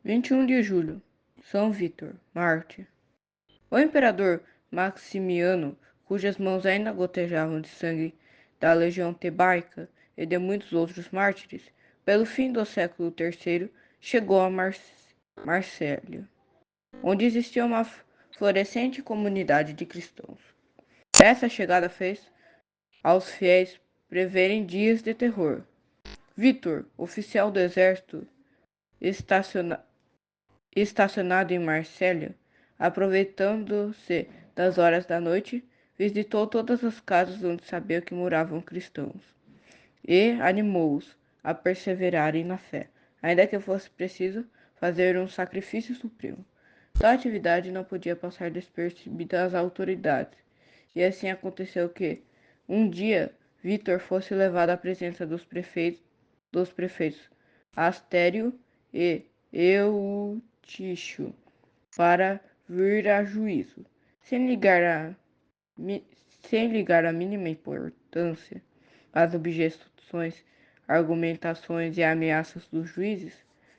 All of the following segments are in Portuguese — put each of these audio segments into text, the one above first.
21 de julho, São Vítor, Marte. O imperador Maximiano, cujas mãos ainda gotejavam de sangue da legião tebaica e de muitos outros mártires, pelo fim do século III, chegou a Marsella, onde existia uma florescente comunidade de cristãos. Essa chegada fez aos fiéis preverem dias de terror. Vítor, oficial do exército estacionado em Marsella, aproveitando-se das horas da noite, visitou todas as casas onde sabia que moravam cristãos e animou-os a perseverarem na fé, ainda que fosse preciso fazer um sacrifício supremo. Tal atividade não podia passar despercebida às autoridades, e assim aconteceu que, um dia, Vítor fosse levado à presença dos prefeitos Astério e Eutício para vir a juízo, sem ligar a mínima importância às objeções, argumentações e ameaças dos juízes.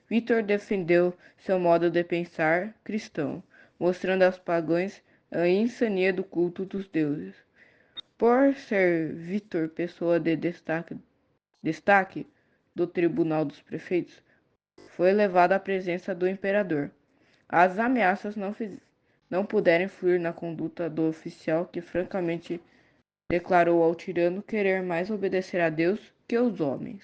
Vítor defendeu seu modo de pensar cristão, mostrando aos pagãos a insania do culto dos deuses. Por ser Vítor pessoa de destaque do Tribunal dos Prefeitos, foi levado à presença do imperador. As ameaças não puderam influir na conduta do oficial, que francamente declarou ao tirano querer mais obedecer a Deus que aos homens.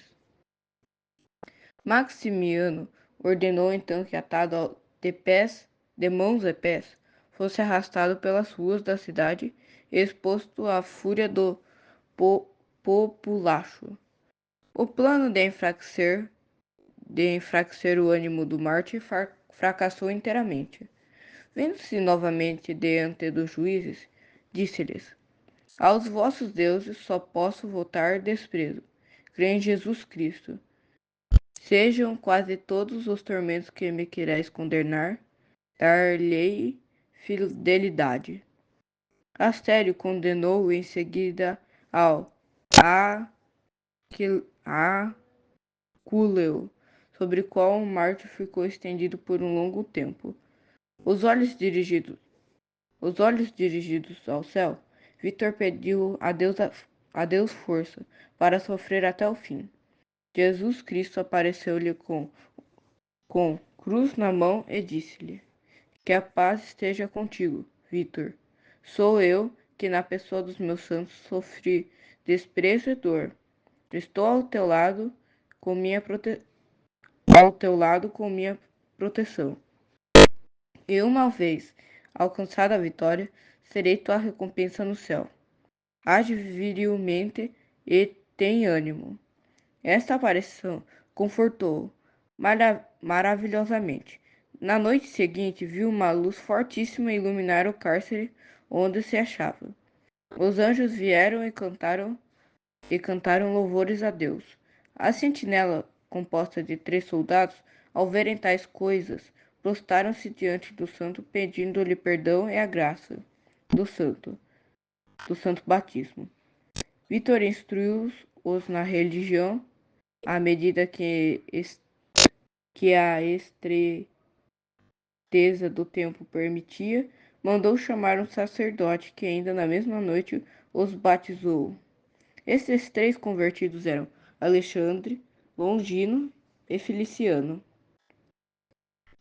Maximiano ordenou então que, atado de mãos e pés, fosse arrastado pelas ruas da cidade e exposto à fúria do populacho. O plano de enfraquecer o ânimo do mártir fracassou inteiramente. Vendo-se novamente diante dos juízes, disse-lhes: Aos vossos deuses só posso votar desprezo. Creio em Jesus Cristo. Sejam quase todos os tormentos que me querais condenar, dar-lhe fidelidade. Astério condenou em seguida ao Aquileu, sobre o qual o mártir ficou estendido por um longo tempo. Os olhos dirigidos ao céu, Vítor pediu a Deus força para sofrer até o fim. Jesus Cristo apareceu-lhe com cruz na mão e disse-lhe: Que a paz esteja contigo, Vítor. Sou eu que, na pessoa dos meus santos, sofri desprezo e dor. Estou ao teu lado com minha proteção. E uma vez alcançada a vitória, serei tua recompensa no céu. Age virilmente e tem ânimo. Esta aparição confortou-o maravilhosamente. Na noite seguinte, viu uma luz fortíssima iluminar o cárcere onde se achava. Os anjos vieram e cantaram louvores a Deus. A sentinela, composta de 3 soldados, ao verem tais coisas, prostraram-se diante do santo, pedindo-lhe perdão e a graça do santo batismo. Vítor instruiu-os na religião, à medida que a estreiteza do tempo permitia, mandou chamar um sacerdote que ainda na mesma noite os batizou. Esses 3 convertidos eram Alexandre, Longino e Feliciano.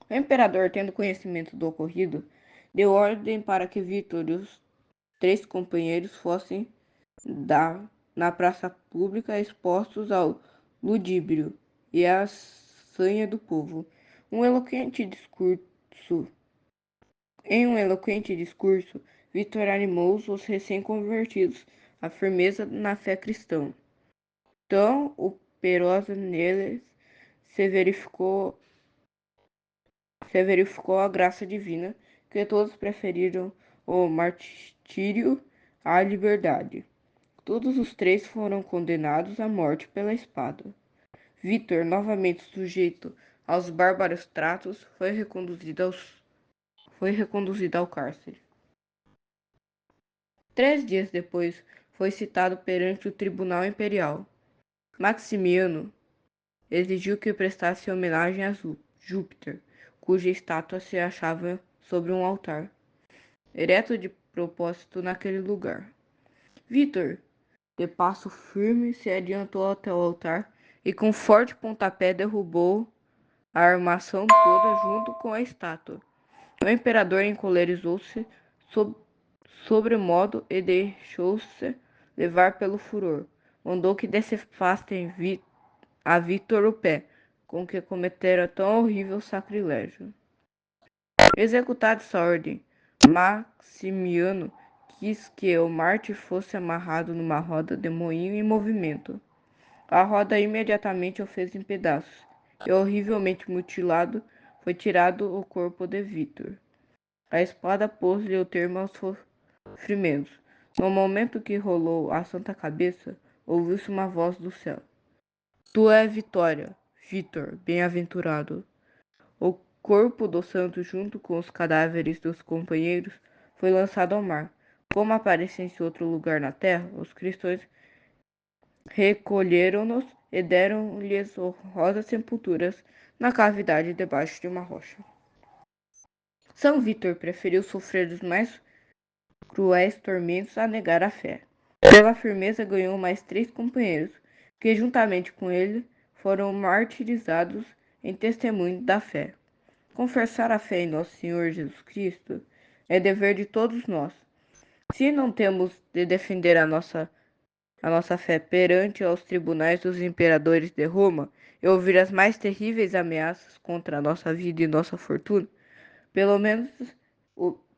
O imperador, tendo conhecimento do ocorrido, deu ordem para que Vítor e os 3 companheiros fossem na praça pública expostos ao ludíbrio e à sanha do povo. Em um eloquente discurso, Vítor animou os recém-convertidos à firmeza na fé cristã. Tão operosa neles se verificou a graça divina, que todos preferiram o martírio à liberdade. Todos os 3 foram condenados à morte pela espada. Vítor, novamente sujeito aos bárbaros tratos, foi reconduzido ao cárcere. 3 dias depois, foi citado perante o tribunal imperial. Maximiano exigiu que prestasse homenagem a Júpiter, cuja estátua se achava sobre um altar, ereto de propósito naquele lugar. Vitor, de passo firme, se adiantou até o altar e com forte pontapé derrubou a armação toda junto com a estátua. O imperador encolerizou-se sobremodo e deixou-se levar pelo furor. Mandou que desfassem a Vítor o pé, com que cometera tão horrível sacrilégio. Executada essa ordem, Maximiano quis que o mártir fosse amarrado numa roda de moinho em movimento. A roda imediatamente o fez em pedaços, e horrivelmente mutilado foi tirado o corpo de Vítor. A espada pôs-lhe o termo aos sofrimentos. No momento que rolou a santa cabeça, ouviu-se uma voz do céu. Tu é Vitória, Vítor, bem-aventurado. O corpo do santo, junto com os cadáveres dos companheiros, foi lançado ao mar. Como aparecesse outro lugar na terra, os cristãos recolheram-nos e deram-lhes honrosas sepulturas na cavidade debaixo de uma rocha. São Vítor preferiu sofrer os mais cruéis tormentos a negar a fé. Pela firmeza ganhou mais 3 companheiros, que juntamente com ele foram martirizados em testemunho da fé. Confessar a fé em nosso Senhor Jesus Cristo é dever de todos nós. Se não temos de defender a nossa fé perante aos tribunais dos imperadores de Roma e ouvir as mais terríveis ameaças contra a nossa vida e nossa fortuna, pelo menos,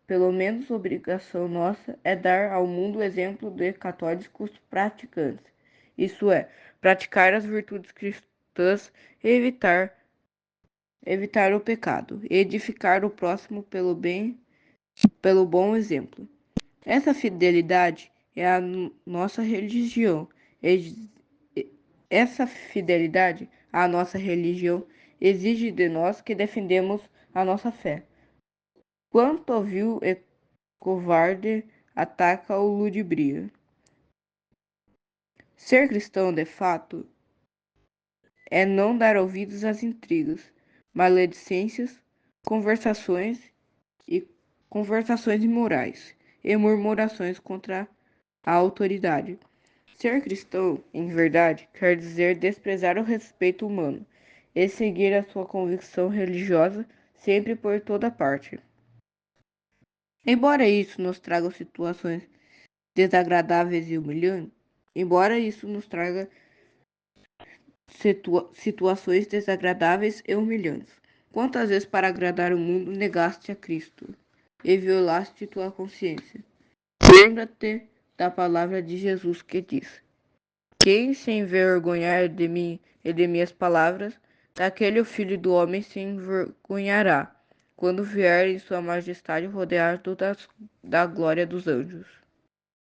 pelo menos obrigação nossa é dar ao mundo o exemplo de católicos praticantes, isso é, praticar as virtudes cristãs e evitar o pecado, e edificar o próximo pelo bom exemplo. Essa fidelidade é a nossa religião. Essa fidelidade à nossa religião exige de nós que defendemos a nossa fé. Quanto vil e covarde ataca o ludibria. Ser cristão de fato é não dar ouvidos às intrigas, maledicências, conversações e conversações imorais e murmurações contra a autoridade. Ser cristão, em verdade, quer dizer desprezar o respeito humano e seguir a sua convicção religiosa sempre por toda parte. Embora isso nos traga situações desagradáveis e humilhantes, embora isso nos traga situações desagradáveis e humilhantes. Quantas vezes para agradar o mundo negaste a Cristo e violaste tua consciência? Lembra-te da palavra de Jesus que diz: quem se envergonhar de mim e de minhas palavras, daquele o Filho do Homem se envergonhará, quando vier em sua majestade rodeado da glória dos anjos.